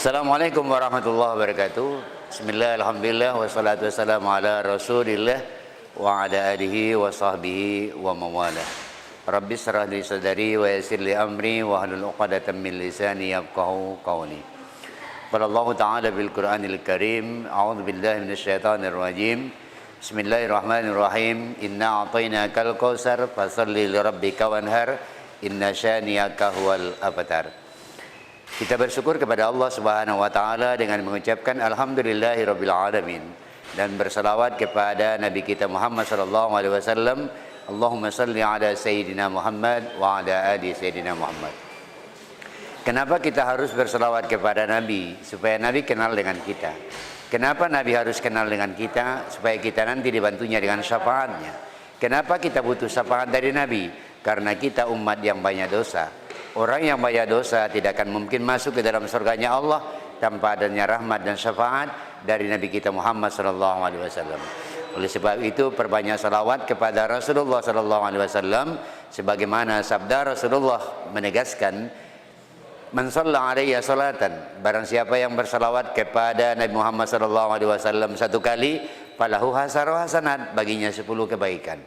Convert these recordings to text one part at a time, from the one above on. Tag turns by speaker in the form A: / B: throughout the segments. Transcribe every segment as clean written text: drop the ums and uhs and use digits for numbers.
A: Assalamualaikum warahmatullahi wabarakatuh. Bismillah, alhamdulillah, wassalatu wassalamu ala rasulillah wa ala alihi wa sahbihi wa mawalah. Rabbi shrah li sadri wa yassir li amri wa hlul 'uqdatam min lisani yafqahu qawli. Qala Allah Ta'ala bil Qur'anil Karim, a'udzu billahi minasyaitonir rajim. Bismillahirrahmanirrahim. Inna a'tainakal kautsar fashalli li rabbika wanhar. Inna syani'aka huwal abtar. Kita bersyukur kepada Allah Subhanahu wa taala dengan mengucapkan alhamdulillahirabbil alamin dan bersalawat kepada nabi kita Muhammad sallallahu alaihi wasallam. Allahumma shalli ala sayyidina Muhammad wa ala ali sayyidina Muhammad. Kenapa kita harus bersalawat kepada nabi? Supaya nabi kenal dengan kita. Kenapa nabi harus kenal dengan kita? Supaya kita nanti dibantunya dengan syafaatnya. Kenapa kita butuh syafaat dari nabi? Karena kita umat yang banyak dosa. Orang yang banyak dosa tidak akan mungkin masuk ke dalam surganya Allah tanpa adanya rahmat dan syafaat dari Nabi kita Muhammad sallallahu alaihi wasallam. Oleh sebab itu perbanyak salawat kepada Rasulullah sallallahu alaihi wasallam, sebagaimana sabda Rasulullah menegaskan, "Man shalla alaiya salatan," barang siapa yang bersalawat kepada Nabi Muhammad sallallahu alaihi wasallam satu kali, falahu hasaru hasanat, baginya 10 kebaikan.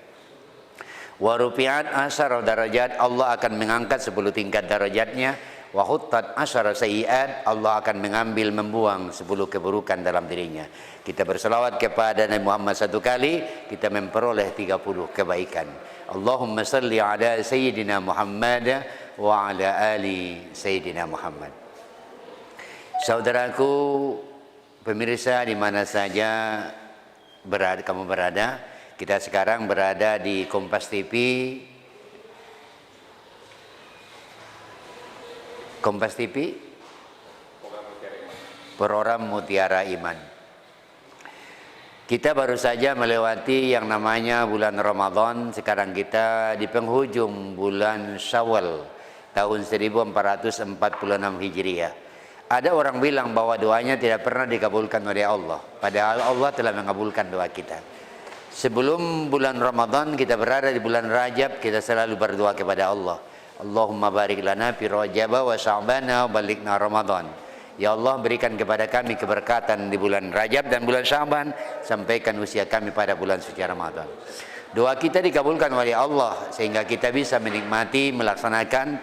A: Wa rufi'at asyara darajat, Allah akan mengangkat 10 tingkat darajatnya. Wa huttat asyara sayyi'at, Allah akan mengambil, membuang 10 keburukan dalam dirinya. Kita berselawat kepada Nabi Muhammad satu kali, kita memperoleh 30 kebaikan. Allahumma salli ala sayyidina Muhammad wa ala ali sayyidina Muhammad. Saudaraku pemirsa di mana saja kamu berada, kita sekarang berada di Kompas TV. Kompas TV, Program Mutiara Iman. Kita baru saja melewati yang namanya bulan Ramadan. Sekarang kita di penghujung bulan Syawal tahun 1446 Hijriah. Ada orang bilang bahwa doanya tidak pernah dikabulkan oleh Allah, padahal Allah telah mengabulkan doa kita. Sebelum bulan Ramadan kita berada di bulan Rajab, kita selalu berdoa kepada Allah. Allahumma barik lana fi Rajab wa Sya'bana wa balighna Ramadan. Ya Allah, berikan kepada kami keberkatan di bulan Rajab dan bulan Sya'ban, sampaikan usia kami pada bulan suci Ramadan. Doa kita dikabulkan oleh Allah sehingga kita bisa menikmati melaksanakan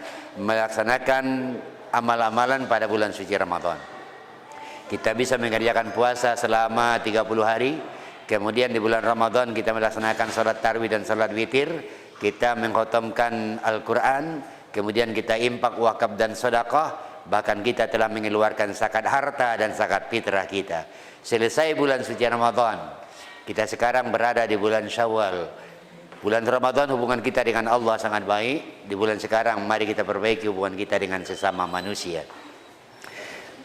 A: amal-amalan pada bulan suci Ramadan. Kita bisa mengerjakan puasa selama 30 hari. Kemudian di bulan Ramadan kita melaksanakan salat tarawih dan salat witir, kita mengkhatamkan Al-Quran, kemudian kita infak, wakaf dan sedekah, bahkan kita telah mengeluarkan zakat harta dan zakat fitrah kita. Selesai bulan suci Ramadan, kita sekarang berada di bulan Syawal. Bulan Ramadan hubungan kita dengan Allah sangat baik. Di bulan sekarang mari kita perbaiki hubungan kita dengan sesama manusia.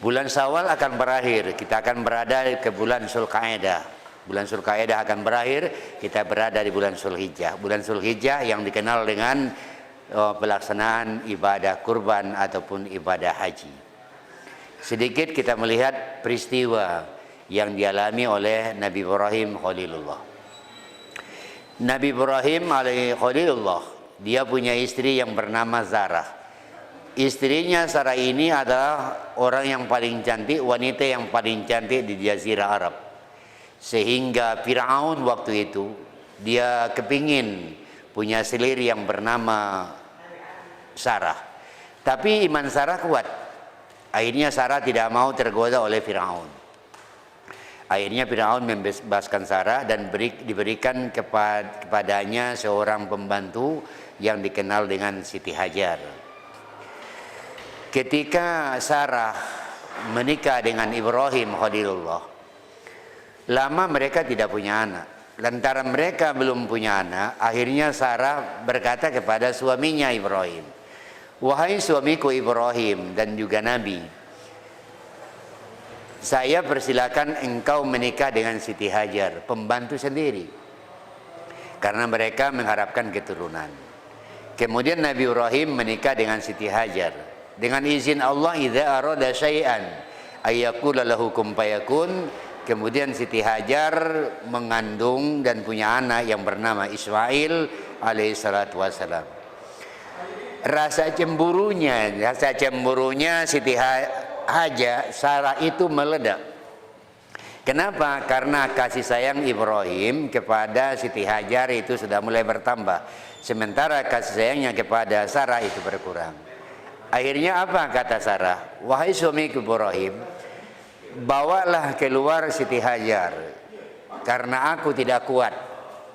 A: Bulan Syawal akan berakhir, kita akan berada ke bulan Zulqa'dah. Bulan Zulqa'dah akan berakhir, kita berada di bulan Zulhijjah. Bulan Zulhijjah yang dikenal dengan pelaksanaan ibadah kurban ataupun ibadah haji. Sedikit kita melihat peristiwa yang dialami oleh Nabi Ibrahim Khalilullah. Nabi Ibrahim alaihi Khalilullah, dia punya istri yang bernama Sarah. Istrinya Sarah ini adalah orang yang paling cantik, wanita yang paling cantik di Jazirah Arab. Sehingga Fir'aun waktu itu dia kepingin punya selir yang bernama Sarah. Tapi iman Sarah kuat. Akhirnya Sarah tidak mau tergoda oleh Fir'aun. Akhirnya Fir'aun membebaskan Sarah dan diberikan kepadanya seorang pembantu yang dikenal dengan Siti Hajar. Ketika Sarah menikah dengan Ibrahim Khalilullah, lama mereka tidak punya anak. Lantaran mereka belum punya anak, akhirnya Sarah berkata kepada suaminya Ibrahim, "Wahai suamiku Ibrahim dan juga Nabi, saya persilakan engkau menikah dengan Siti Hajar, pembantu sendiri." Karena mereka mengharapkan keturunan. Kemudian Nabi Ibrahim menikah dengan Siti Hajar. Dengan izin Allah, idza arada syai'an ayyaqula lahu kun fayakun. Kemudian Siti Hajar mengandung dan punya anak yang bernama Ismail alaihissalatu wassalam. Rasa cemburunya Sarah itu meledak. Kenapa? Karena kasih sayang Ibrahim kepada Siti Hajar itu sudah mulai bertambah, sementara kasih sayangnya kepada Sarah itu berkurang. Akhirnya apa kata Sarah? Wahai suamiku Ibrahim, bawalah keluar Siti Hajar, karena aku tidak kuat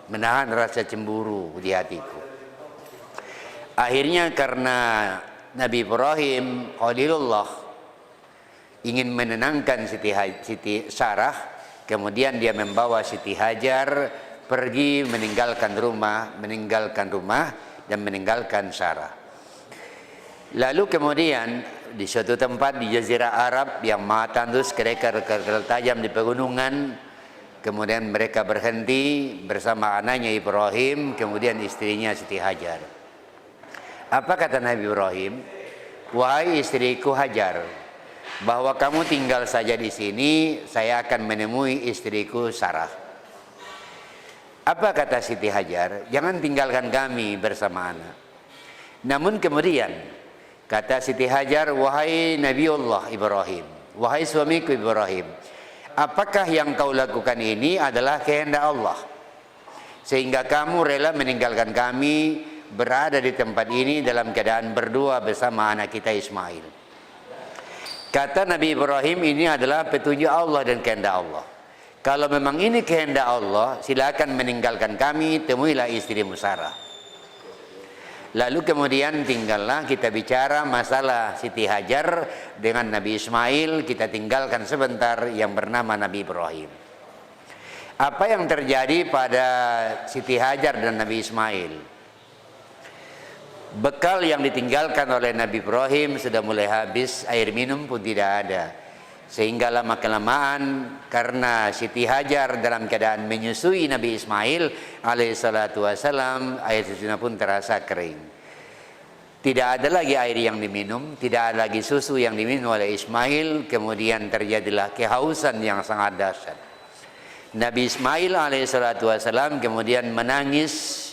A: menahan rasa cemburu di hatiku. Akhirnya karena Nabi Ibrahim Khalilullah ingin menenangkan Siti Sarah, kemudian dia membawa Siti Hajar pergi meninggalkan rumah dan meninggalkan Sarah. Lalu kemudian di suatu tempat di Jazirah Arab yang maha tandus, kerikil-kerikil tajam di pegunungan, kemudian mereka berhenti bersama anaknya Ibrahim, kemudian istrinya Siti Hajar. Apa kata Nabi Ibrahim? Wahai istriku Hajar, bahwa kamu tinggal saja di sini, saya akan menemui istriku Sarah. Apa kata Siti Hajar? Jangan tinggalkan kami bersama anak. Namun kemudian kata Siti Hajar, wahai Nabiullah Ibrahim, wahai suamiku Ibrahim, apakah yang kau lakukan ini adalah kehendak Allah, sehingga kamu rela meninggalkan kami, berada di tempat ini dalam keadaan berdua bersama anak kita Ismail. Kata Nabi Ibrahim, ini adalah petunjuk Allah dan kehendak Allah. Kalau memang ini kehendak Allah, silakan meninggalkan kami, temuilah istrimu Sarah. Lalu kemudian tinggallah kita bicara masalah Siti Hajar dengan Nabi Ismail, kita tinggalkan sebentar yang bernama Nabi Ibrahim. Apa yang terjadi pada Siti Hajar dan Nabi Ismail? Bekal yang ditinggalkan oleh Nabi Ibrahim sudah mulai habis, air minum pun tidak ada. Sehingga lama-kelamaan karena Siti Hajar dalam keadaan menyusui Nabi Ismail alaihissalatu wassalam, air susunya pun terasa kering. Tidak ada lagi air yang diminum, tidak ada lagi susu yang diminum oleh Ismail, kemudian terjadilah kehausan yang sangat dahsyat. Nabi Ismail alaihissalatu wassalam kemudian menangis.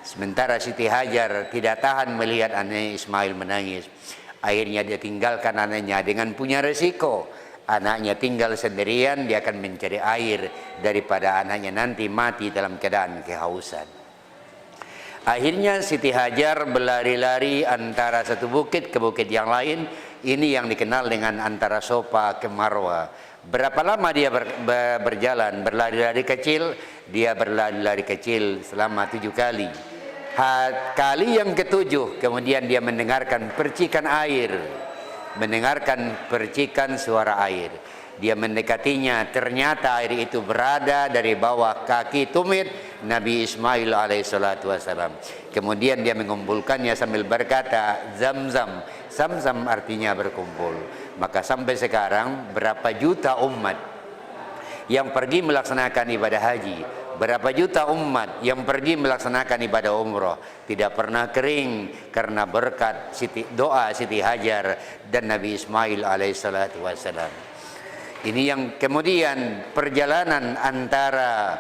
A: Sementara Siti Hajar tidak tahan melihat anaknya Ismail menangis. Akhirnya dia tinggalkan anaknya dengan punya resiko. Anaknya tinggal sendirian, dia akan mencari air daripada anaknya nanti mati dalam keadaan kehausan. Akhirnya Siti Hajar berlari-lari antara satu bukit ke bukit yang lain. Ini yang dikenal dengan antara Sofa ke Marwa. Berapa lama dia berjalan, berlari-lari kecil? Dia berlari-lari kecil selama 7 kali. Kali yang ke-7 kemudian dia mendengarkan percikan air, mendengarkan percikan suara air. Dia mendekatinya, ternyata air itu berada dari bawah kaki tumit Nabi Ismail alaihissalatu wassalam. Kemudian dia mengumpulkannya sambil berkata, Zam-zam. Zam-zam artinya berkumpul. Maka sampai sekarang berapa juta umat yang pergi melaksanakan ibadah haji, berapa juta umat yang pergi melaksanakan ibadah umroh, tidak pernah kering karena berkat doa Siti Hajar dan Nabi Ismail alaihissalatu wassalam. Ini yang kemudian perjalanan antara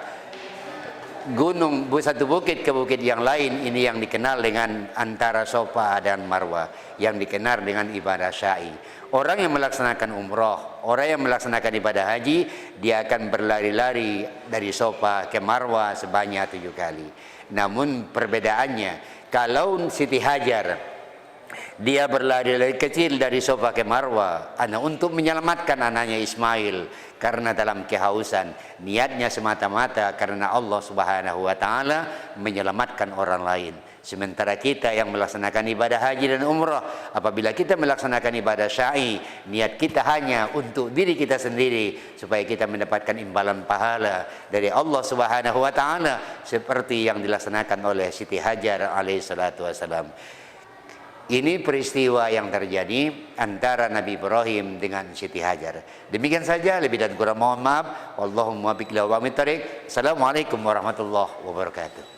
A: satu bukit ke bukit yang lain, ini yang dikenal dengan antara Sofa dan Marwah, yang dikenal dengan ibadah sa'i. Orang yang melaksanakan umroh, orang yang melaksanakan ibadah haji, dia akan berlari-lari dari Sofa ke Marwah sebanyak 7 kali. Namun perbedaannya, kalau Siti Hajar dia berlari-lari kecil dari Sofa ke Marwah untuk menyelamatkan anaknya Ismail karena dalam kehausan, niatnya semata-mata karena Allah Subhanahu wa taala menyelamatkan orang lain. Sementara kita yang melaksanakan ibadah haji dan umrah, apabila kita melaksanakan ibadah sa'i, niat kita hanya untuk diri kita sendiri supaya kita mendapatkan imbalan pahala dari Allah Subhanahu wa taala seperti yang dilaksanakan oleh Siti Hajar alaihissalatu wassalam. Ini peristiwa yang terjadi antara Nabi Ibrahim dengan Siti Hajar. Demikian saja, lebih dan kurang mohon maaf. Wallahumma biqla wa mitariq. Assalamualaikum warahmatullahi wabarakatuh.